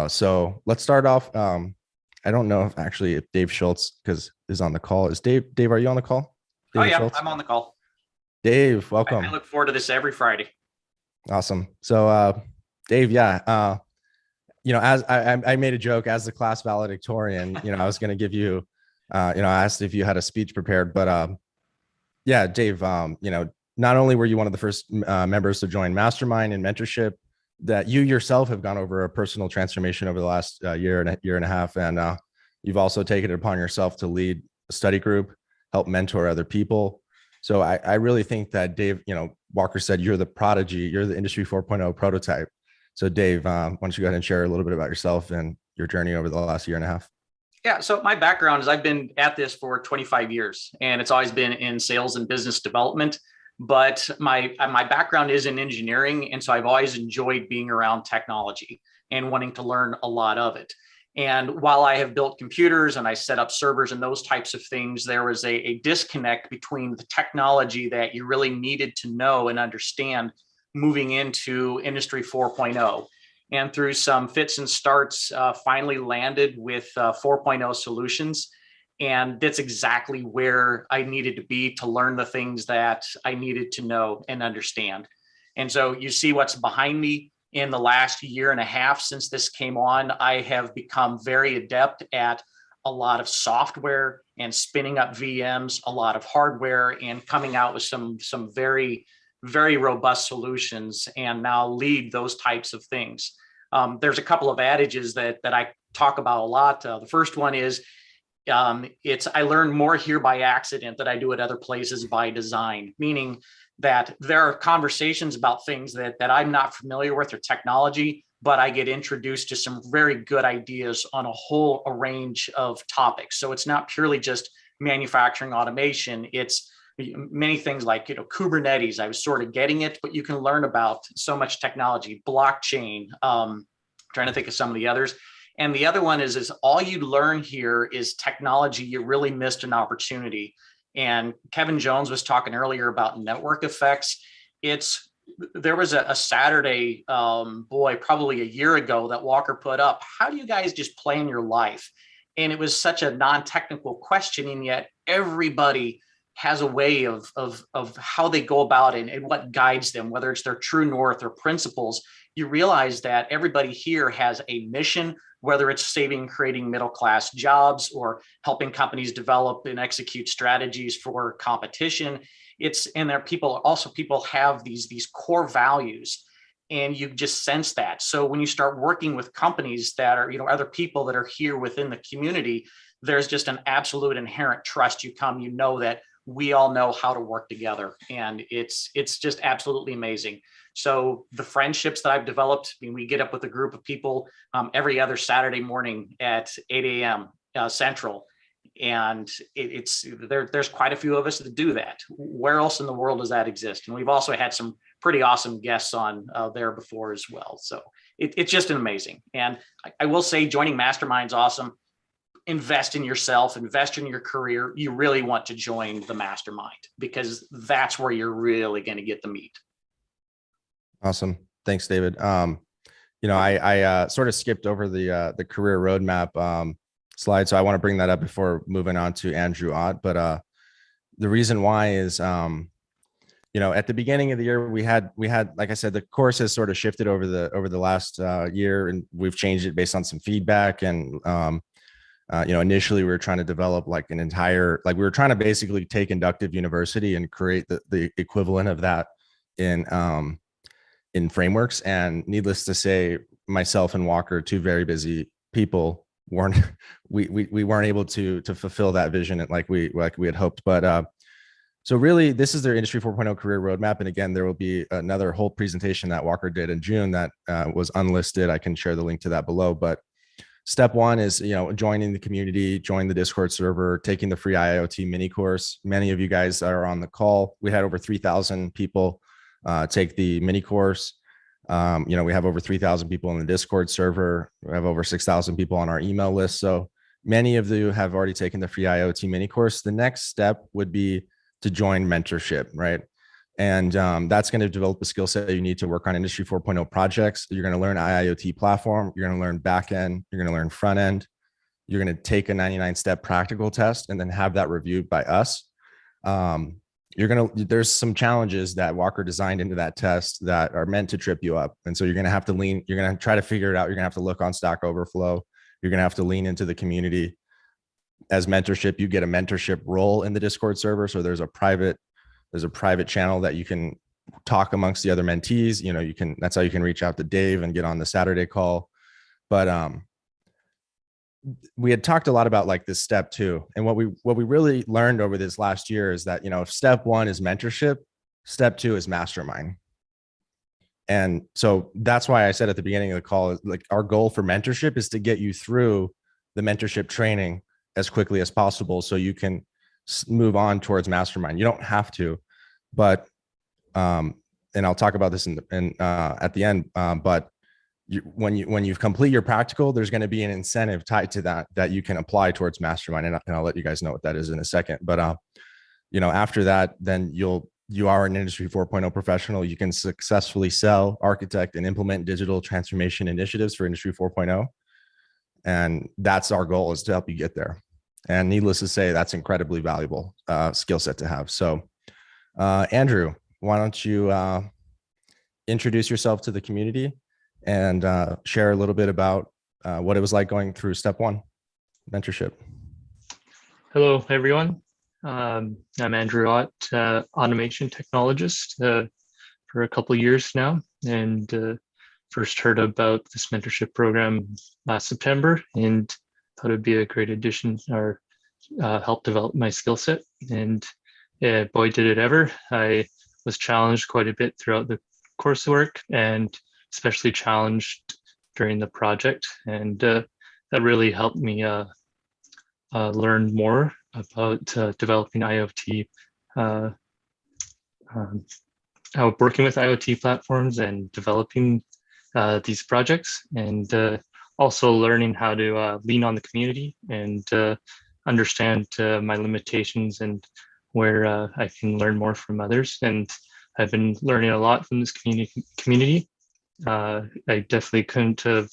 So let's start off. I don't know if Dave Schultz is on the call. Dave, are you on the call? Dave Schultz? I'm on the call. Dave, welcome. I look forward to this every Friday. Awesome. So Dave, yeah, as I made a joke as the class valedictorian, I was going to give you, I asked if you had a speech prepared, but yeah, Dave, not only were you one of the first members to join Mastermind and Mentorship, that you yourself have gone over a personal transformation over the last year and a half. And you've also taken it upon yourself to lead a study group, help mentor other people. So I really think that Dave, Walker said, you're the prodigy, you're the industry 4.0 prototype. So Dave, why don't you go ahead and share a little bit about yourself and your journey over the last year and a half? Yeah, so my background is I've been at this for 25 years, and it's always been in sales and business development. But my background is in engineering, and so I've always enjoyed being around technology and wanting to learn a lot of it. And while I have built computers and I set up servers and those types of things, there was a disconnect between the technology that you really needed to know and understand moving into Industry 4.0. And through some fits and starts, finally landed with 4.0 solutions. And that's exactly where I needed to be to learn the things that I needed to know and understand. And so you see what's behind me. In the last year and a half since this came on, I have become very adept at a lot of software and spinning up VMs, a lot of hardware, and coming out with some very, very robust solutions, and now lead those types of things. There's a couple of adages that I talk about a lot. The first one is, I learn more here by accident than I do at other places by design, meaning that there are conversations about things that I'm not familiar with or technology, but I get introduced to some very good ideas on a range of topics. So it's not purely just manufacturing automation. It's many things like, Kubernetes. I was sort of getting it, but you can learn about so much technology, blockchain, trying to think of some of the others. And the other one is all you learn here is technology. You really missed an opportunity. And Kevin Jones was talking earlier about network effects. There was a Saturday, probably a year ago that Walker put up, how do you guys just plan your life? And it was such a non-technical question, and yet everybody has a way of how they go about it and what guides them, whether it's their true north or principles. You realize that everybody here has a mission, whether it's saving and creating middle-class jobs or helping companies develop and execute strategies for competition. People have these core values, and you just sense that. So when you start working with companies that are, other people that are here within the community, there's just an absolute inherent trust. You know that we all know how to work together, and it's just absolutely amazing. So the friendships that I've developed, I mean, we get up with a group of people every other Saturday morning at 8 a.m. Central. And there's quite a few of us that do that. Where else in the world does that exist? And we've also had some pretty awesome guests on there before as well. So it's just amazing. And I will say joining Mastermind's awesome. Invest in yourself, invest in your career. You really want to join the Mastermind because that's where you're really going to get the meat. Awesome. Thanks, David. I sort of skipped over the career roadmap slide. So I want to bring that up before moving on to Andrew Ott. But the reason why is, at the beginning of the year, we had, like I said, the course has sort of shifted over the last year, and we've changed it based on some feedback. And, initially we were trying to develop like we were trying to basically take inductive university and create the equivalent of that in frameworks. And needless to say, myself and Walker, two very busy people, we weren't able to fulfill that vision like we had hoped. But so really, this is their Industry 4.0 career roadmap. And again, there will be another whole presentation that Walker did in June that was unlisted. I can share the link to that below. But step one is, joining the community, join the Discord server, taking the free IIoT mini course. Many of you guys are on the call. We had over 3,000 people take the mini course. We have over 3,000 people in the Discord server. We have over 6,000 people on our email list. So many of you have already taken the free IIoT mini course. The next step would be to join mentorship, right? And that's going to develop the skill set you need to work on Industry 4.0 projects. You're going to learn IIoT platform. You're going to learn backend. You're going to learn front end. You're going to take a 99-step practical test and then have that reviewed by us. There's some challenges that Walker designed into that test that are meant to trip you up. And so you're going to have to you're going to try to figure it out. You're going to have to look on Stack Overflow. You're going to have to lean into the community. As mentorship, you get a mentorship role in the Discord server. So there's a private channel that you can talk amongst the other mentees. That's how you can reach out to Dave and get on the Saturday call. But we had talked a lot about like this step two. And what we really learned over this last year is that, if step one is mentorship, step two is mastermind. And so that's why I said at the beginning of the call, like our goal for mentorship is to get you through the mentorship training as quickly as possible so you can move on towards mastermind. You don't have to, but and I'll talk about this at the end. But when you complete your practical, there's going to be an incentive tied to that you can apply towards mastermind, and I'll let you guys know what that is in a second. But after that, then you are an Industry 4.0 professional. You can successfully sell, architect, and implement digital transformation initiatives for Industry 4.0. And that's our goal, is to help you get there. And needless to say, that's incredibly valuable skill set to have. So Andrew, why don't you introduce yourself to the community and share a little bit about what it was like going through step one, mentorship. Hello, everyone. I'm Andrew Ott, automation technologist for a couple of years now, and first heard about this mentorship program last September and thought it'd be a great addition or help develop my skill set. And boy, did it ever. I was challenged quite a bit throughout the coursework, and especially challenged during the project. And that really helped me learn more about developing IoT, working with IoT platforms and developing these projects, and also learning how to lean on the community and understand my limitations and where I can learn more from others. And I've been learning a lot from this community. I definitely couldn't have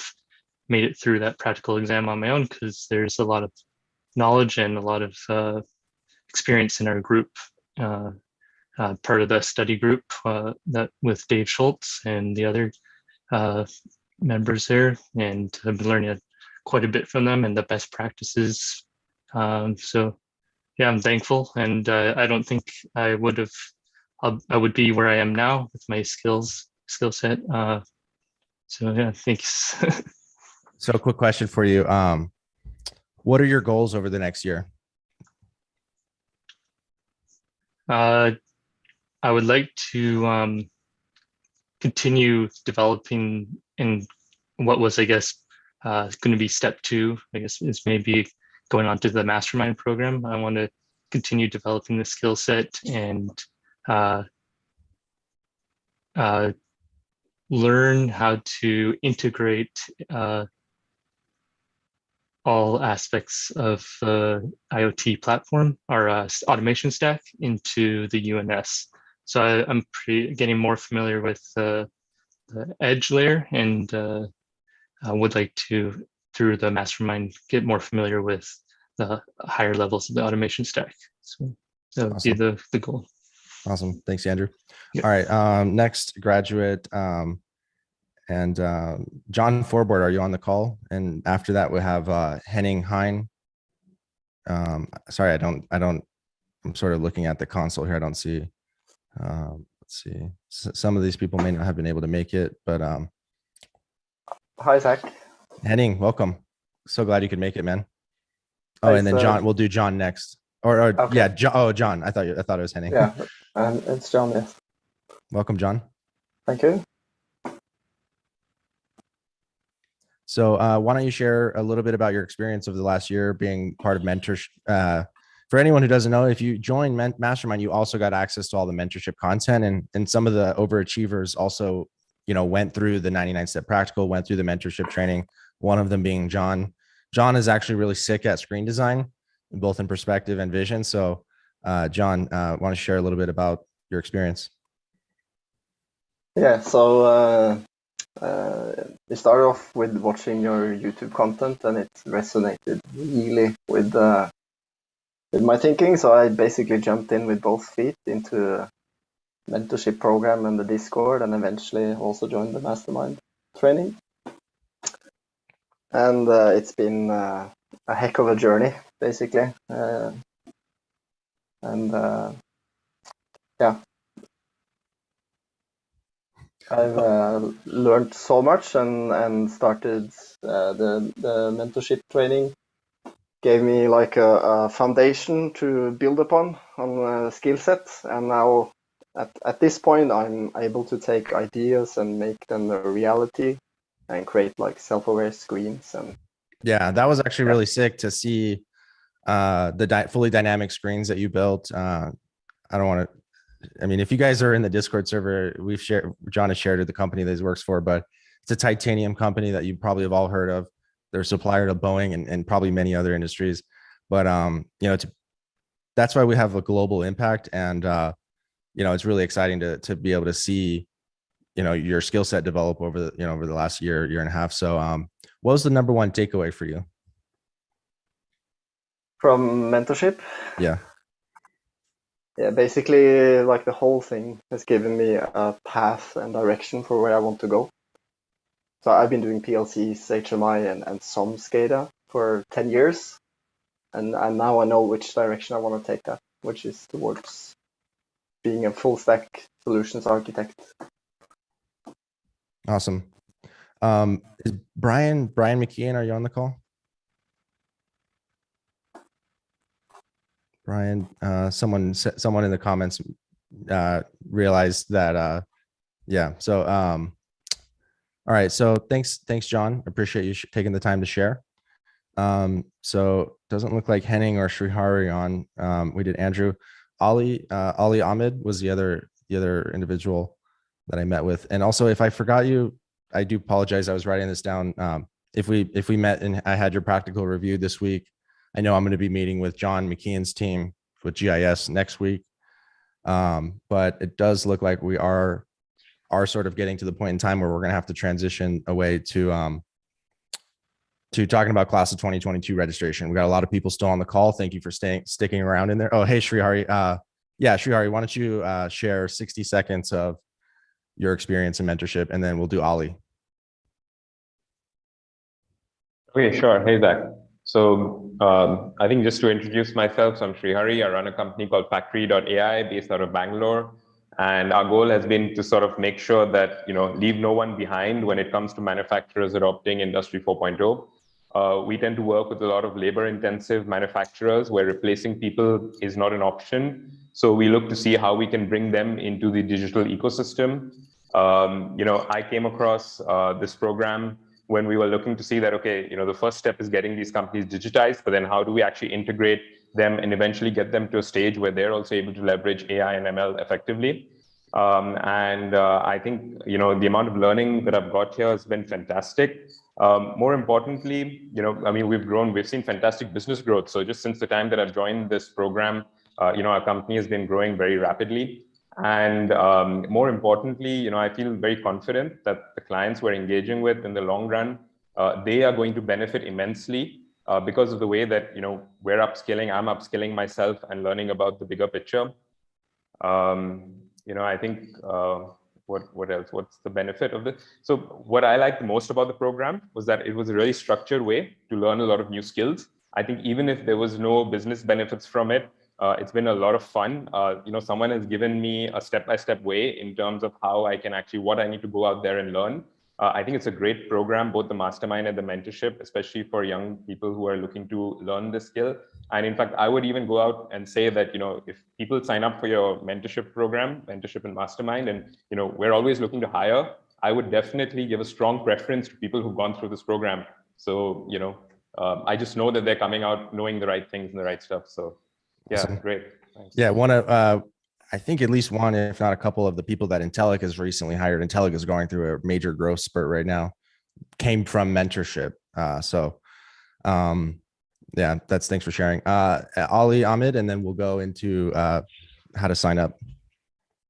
made it through that practical exam on my own, because there's a lot of knowledge and a lot of experience in our group, part of the study group that with Dave Schultz and the other members there, and I've been learning quite a bit from them and the best practices. So yeah, I'm thankful, and I don't think I would be where I am now with my skill set. So yeah, thanks. So quick question for you. What are your goals over the next year? I would like to continue developing in what was, I guess, going to be step 2, I guess, is maybe going on to the mastermind program. I want to continue developing the skill set and learn how to integrate all aspects of the IoT platform, our automation stack, into the UNS. So I'm getting more familiar with the edge layer, and I would like to, through the mastermind, get more familiar with the higher levels of the automation stack. So that would be the goal. Awesome. Thanks, Andrew. Yep. All right. Next graduate, and John Forboard, are you on the call? And after that, we have Henning Hein. Sorry, I'm sort of looking at the console here. I don't see, let's see. Some of these people may not have been able to make it, but hi, Zach. Henning, welcome. So glad you could make it, man. Oh, Hi, and then sir. John, we'll do John next. Or Okay. yeah, John. I thought it was Henning. Yeah, it's John. Yes. Welcome, John. Thank you. So why don't you share a little bit about your experience of the last year being part of Mentorship? For anyone who doesn't know, if you join Mastermind, you also got access to all the mentorship content, and some of the overachievers also, went through the 99-step practical, went through the mentorship training. One of them being John. John is actually really sick at screen design, both in perspective and vision. So John, want to share a little bit about your experience? Yeah. So we started off with watching your YouTube content, and it resonated really with my thinking. So I basically jumped in with both feet into Mentorship Program and the Discord, and eventually also joined the Mastermind training. And it's been a heck of a journey, basically. Yeah. I've learned so much, and started the mentorship training. Gave me like a foundation to build upon on a skill set, and now at this point I'm able to take ideas and make them a reality and create like self-aware screens. And yeah, that was actually really sick to see the fully dynamic screens that you built. I mean, if you guys are in the Discord server, John has shared the company that he works for, but it's a titanium company that you probably have all heard of. They're a supplier to Boeing and probably many other industries. But, that's why we have a global impact. And, it's really exciting to be able to see, your skill set develop over the last year and a half. So what was the number one takeaway for you? From mentorship? Yeah. Yeah, basically, like the whole thing has given me a path and direction for where I want to go. So I've been doing PLCs, HMI, and some SCADA for 10 years. And now I know which direction I want to take that, which is towards being a full stack solutions architect. Awesome. Is Brian McKeon, are you on the call? Brian, someone in the comments realized that, yeah. So, all right. So thanks, John. Appreciate you taking the time to share. So doesn't look like Henning or Srihari on. We did Andrew. Ali Ahmed was the other individual that I met with. And also, if I forgot you, I do apologize. I was writing this down. If we met and I had your practical review this week, I know I'm going to be meeting with John McKeon's team with GIS next week. But it does look like we are sort of getting to the point in time where we're going to have to transition away to talking about class of 2022 registration. We got a lot of people still on the call. Thank you for sticking around in there. Oh, hey, Srihari. Yeah, Srihari, why don't you share 60 seconds of your experience in mentorship, and then we'll do Ali. Okay, sure. Hey, Zach. So I think just to introduce myself, so I'm Srihari. I run a company called Factory.ai based out of Bangalore. And our goal has been to sort of make sure that, leave no one behind when it comes to manufacturers adopting Industry 4.0. We tend to work with a lot of labor-intensive manufacturers where replacing people is not an option. So we look to see how we can bring them into the digital ecosystem. I came across this program when we were looking to see that, okay, the first step is getting these companies digitized, but then how do we actually integrate them and eventually get them to a stage where they're also able to leverage AI and ML effectively. I think, the amount of learning that I've got here has been fantastic. More importantly, we've seen fantastic business growth. So just since the time that I've joined this program, our company has been growing very rapidly. And more importantly, I feel very confident that the clients we're engaging with in the long run, they are going to benefit immensely because of the way that, we're upskilling, I'm upskilling myself and learning about the bigger picture. I think, what else? What's the benefit of this? So what I liked the most about the program was that it was a really structured way to learn a lot of new skills. I think even if there was no business benefits from it, it's been a lot of fun. Someone has given me a step-by-step way in terms of how I can actually, what I need to go out there and learn. I think it's a great program, both the mastermind and the mentorship, especially for young people who are looking to learn this skill. And in fact, I would even go out and say that, if people sign up for your mentorship program, mentorship and mastermind, and, we're always looking to hire, I would definitely give a strong preference to people who've gone through this program. So, I just know that they're coming out knowing the right things and the right stuff. So yeah, Awesome. great. Thanks. Yeah, I think at least one, if not a couple of the people that Intellic has recently hired, Intellic is going through a major growth spurt right now, came from mentorship. Thanks for sharing. Ali, Ahmed, and then we'll go into how to sign up.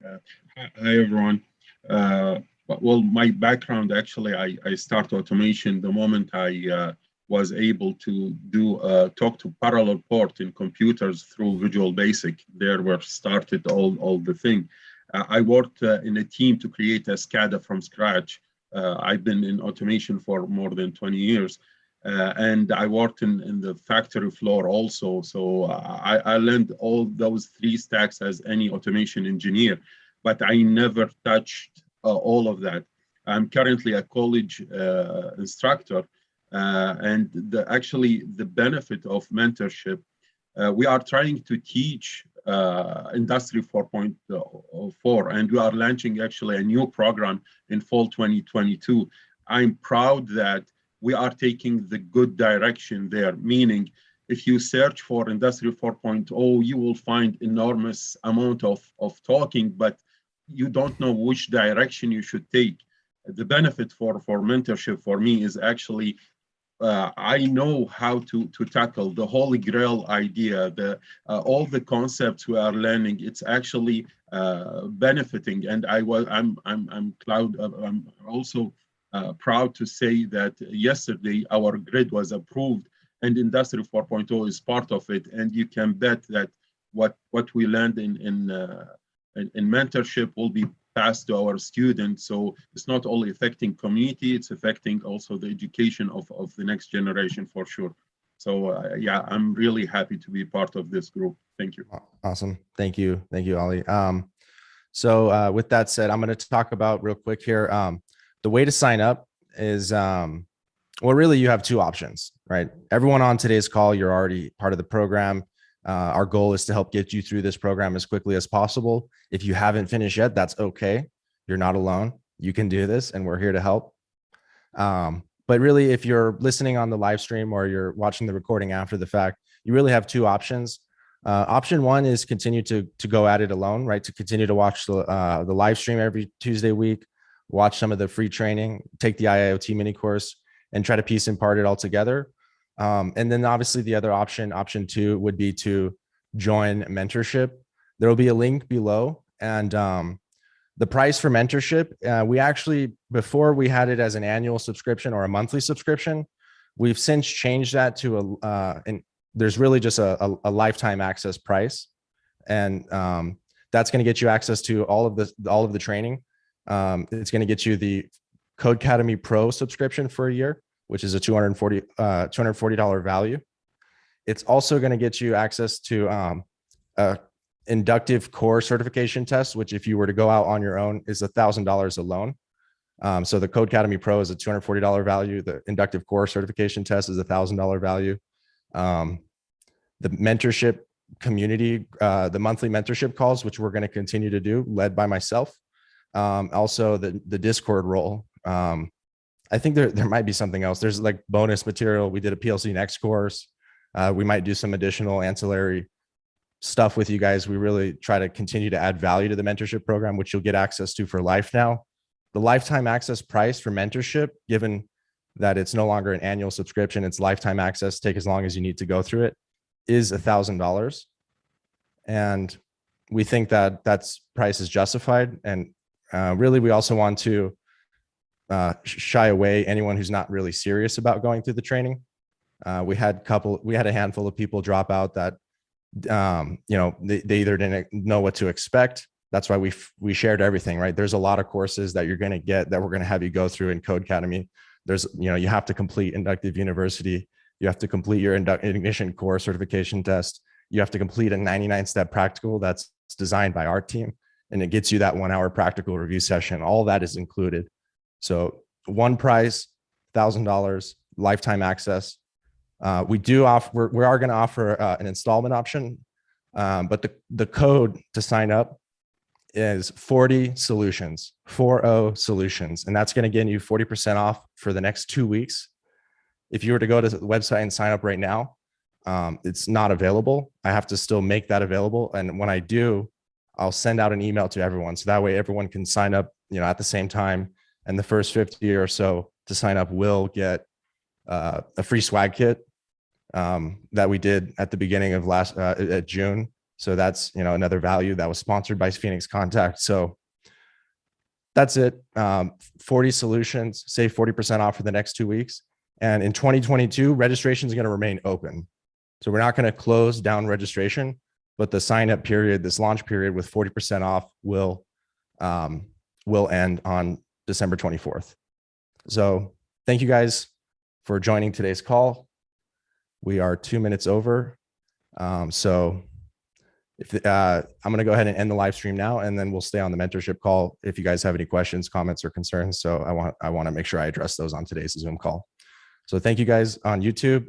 Hi, everyone. Well, my background, actually, I started automation the moment I was able to do talk to parallel port in computers through Visual Basic. There where started all the thing. I worked in a team to create a SCADA from scratch. I've been in automation for more than 20 years. And I worked in the factory floor also. So I learned all those three stacks as any automation engineer, but I never touched all of that. I'm currently a college instructor. And actually the benefit of mentorship, we are trying to teach Industry 4.0, and we are launching actually a new program in fall 2022. I'm proud that we are taking the good direction there, meaning if you search for Industry 4.0, you will find enormous amount of talking, but you don't know which direction you should take. The benefit for mentorship for me is actually I know how to tackle the holy grail idea, all the concepts we are learning. It's actually benefiting, and I'm also proud to say that yesterday our grid was approved, and Industry 4.0 is part of it. And you can bet that what we learned in mentorship will be passed to our students. So it's not only affecting community, it's affecting also the education of the next generation for sure. So I'm really happy to be part of this group. Thank you. Awesome. Thank you, Ali. So with that said, I'm going to talk about real quick here. The way to sign up is, really you have two options, right? Everyone on today's call, you're already part of the program. Our goal is to help get you through this program as quickly as possible. If you haven't finished yet, that's okay. You're not alone. You can do this, and we're here to help. But really, if you're listening on the live stream or you're watching the recording after the fact, you really have two options. Option one is continue to go at it alone, right? To continue to watch the live stream every Tuesday week, watch some of the free training, take the IIoT mini course, and try to piece and part it all together. And then obviously the other option two, would be to join mentorship. There will be a link below, and the price for mentorship, we actually, before we had it as an annual subscription or a monthly subscription, we've since changed that to and there's really just a lifetime access price. And that's going to get you access to all of the training. It's going to get you the Codecademy Pro subscription for a year, which is a $240 value. It's also going to get you access to a inductive core certification test, which if you were to go out on your own is $1,000 alone. So the Codecademy Pro is a $240 value. The inductive core certification test is $1,000 value. The mentorship community, the monthly mentorship calls, which we're going to continue to do, led by myself. Also the Discord role. I think there might be something else. There's like bonus material. We did a PLC Next course. We might do some additional ancillary stuff with you guys. We really try to continue to add value to the mentorship program, which you'll get access to for life now. The lifetime access price for mentorship, given that it's no longer an annual subscription, it's lifetime access, take as long as you need to go through it, is $1,000. And we think that that's price is justified. And really, we also want to shy away anyone who's not really serious about going through the training. We had a handful of people drop out that they either didn't know what to expect. That's why we shared everything, right? There's a lot of courses that you're going to get that we're going to have you go through in Code Academy. There's, you have to complete Inductive University. You have to complete your Ignition Core certification test. You have to complete a 99-step practical that's designed by our team, and it gets you that 1 hour practical review session. All that is included. So one price, $1,000, lifetime access. We are going to offer an installment option, but the code to sign up is 40 solutions, 4.0 solutions, and that's going to get you 40% off for the next 2 weeks. If you were to go to the website and sign up right now, it's not available. I have to still make that available, and when I do, I'll send out an email to everyone, so that way everyone can sign up, at the same time. And the first 50 or so to sign up will get a free swag kit that we did at the beginning of at June. So that's, another value that was sponsored by Phoenix Contact. So that's it. 40 solutions, save 40% off for the next 2 weeks. And in 2022, registration is going to remain open. So we're not going to close down registration, but the sign up period, this launch period with 40% off will end on December 24th. So thank you guys for joining today's call. We are 2 minutes over. So I'm going to go ahead and end the live stream now, and then we'll stay on the mentorship call if you guys have any questions, comments, or concerns. So I want to make sure I address those on today's Zoom call. So thank you guys on YouTube.